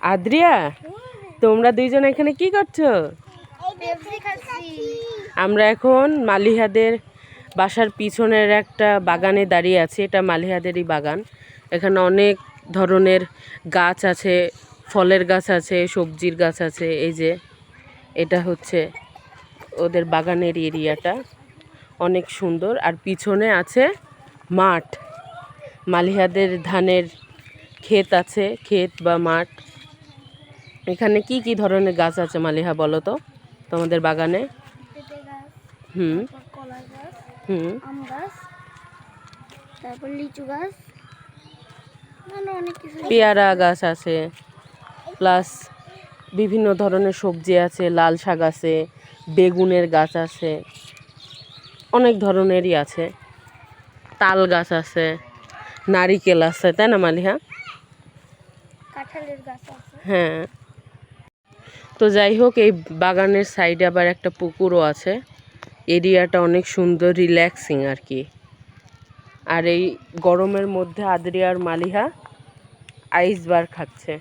আদ্রিয়া, তোমরা দুইজন এখানে কি করছো? আমরা এখন মালিহাদের বাসার পিছনের একটা বাগানে দাঁড়িয়ে আছি। এটা মালিহাদেরই বাগান। এখানে অনেক ধরনের গাছ আছে, ফলের গাছ আছে, সবজির গাছ আছে। এই যে এটা হচ্ছে ওদের বাগানের এরিয়াটা, অনেক সুন্দর। আর পিছনে আছে মাঠ, মালিহাদের ধানের ক্ষেত আছে, ক্ষেত বা মাঠ। এখানে কি কি ধরনের গাছ আছে মালিহা, বলো তো তোমাদের বাগানে? হুম হুম আম গাছ, তারপর লিচু গাছ, অনেক কিছু, পেয়ারা গাছ আছে, প্লাস বিভিন্ন ধরনের সবজি আছে, লাল শাক আছে, বেগুনের গাছ আছে, অনেক ধরনেরই আছে। তাল গাছ আছে, নারিকেল আছে, তাই না মালিহা? কাঁঠালের গাছ আছে। হ্যাঁ। তো যাই হোক, এই বাগানের সাইডে আবার একটা পুকুরও আছে। এরিয়াটা অনেক সুন্দর, রিল্যাক্সিং আর কি। আর এই গরমের মধ্যে আদ্রিয়া আর মালিহা আইস বার খাচ্ছে।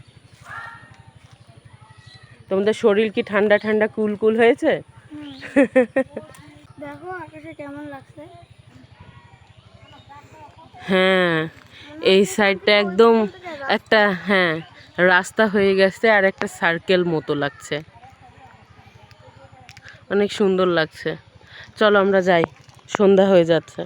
তোমাদের শরীর কি ঠান্ডা ঠান্ডা কুল কুল হয়েছে? দেখো আকাশে কেমন লাগছে। হ্যাঁ, এই সাইডটা একদম একটা, হ্যাঁ, রাস্তা হয়ে গেছে আর একটা সার্কেল মতো লাগছে, অনেক সুন্দর লাগছে। চলো আমরা যাই, সন্ধ্যা হয়ে যাচ্ছে।